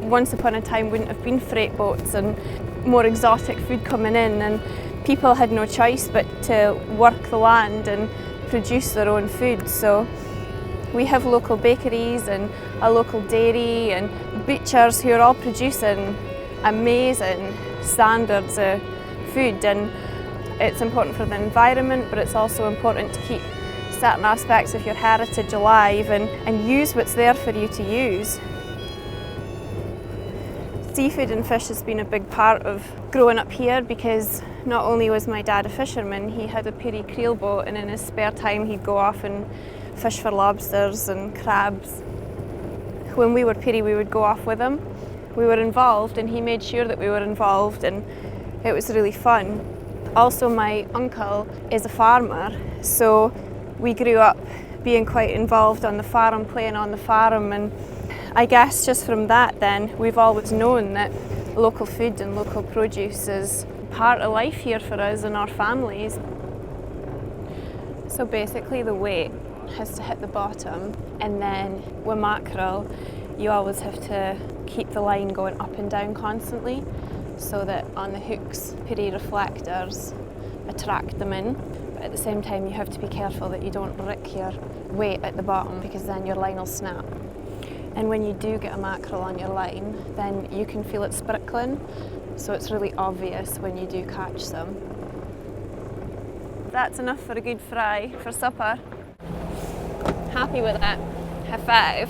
once upon a time wouldn't have been freight boats and more exotic food coming in, and people had no choice but to work the land and produce their own food. So we have local bakeries and a local dairy and butchers who are all producing amazing standards of food, and it's important for the environment, but it's also important to keep certain aspects of your heritage alive and use what's there for you to use. Seafood and fish has been a big part of growing up here, because not only was my dad a fisherman, he had a Peary creel boat, and in his spare time he'd go off and fish for lobsters and crabs. When we were Peary, we would go off with him. We were involved, and he made sure that we were involved, and it was really fun. Also, my uncle is a farmer, so we grew up being quite involved on the farm, playing on the farm, and I guess just from that then, we've always known that local food and local produce is part of life here for us and our families. So basically the weight has to hit the bottom, and then with mackerel, you always have to keep the line going up and down constantly, so that on the hooks, Peary reflectors attract them in. But at the same time, you have to be careful that you don't rick your weight at the bottom, because then your line will snap. And when you do get a mackerel on your line, then you can feel it sprinkling, so it's really obvious when you do catch some. That's enough for a good fry for supper. Happy with that. High five.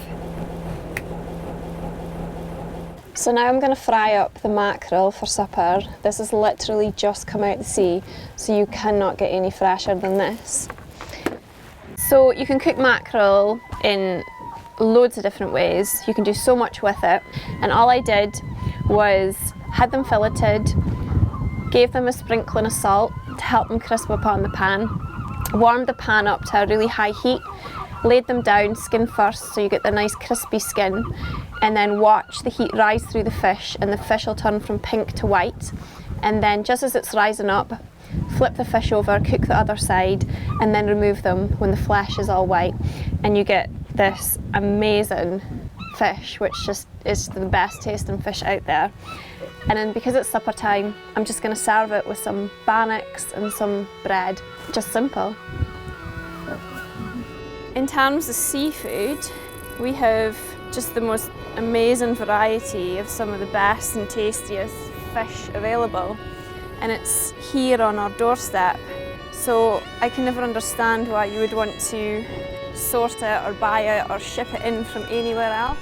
So now I'm going to fry up the mackerel for supper. This has literally just come out of the sea, so you cannot get any fresher than this. So you can cook mackerel in loads of different ways. You can do so much with it, and all I did was had them filleted, gave them a sprinkling of salt to help them crisp up on the pan, warmed the pan up to a really high heat, laid them down skin first so you get the nice crispy skin, and then watch the heat rise through the fish, and the fish will turn from pink to white. And then just as it's rising up, flip the fish over, cook the other side, and then remove them when the flesh is all white, and you get this amazing fish, which just is the best tasting fish out there. And then because it's supper time, I'm just going to serve it with some bannocks and some bread. Just simple. In terms of seafood, we have just the most amazing variety of some of the best and tastiest fish available, and it's here on our doorstep. So I can never understand why you would want to sort it or buy it or ship it in from anywhere else.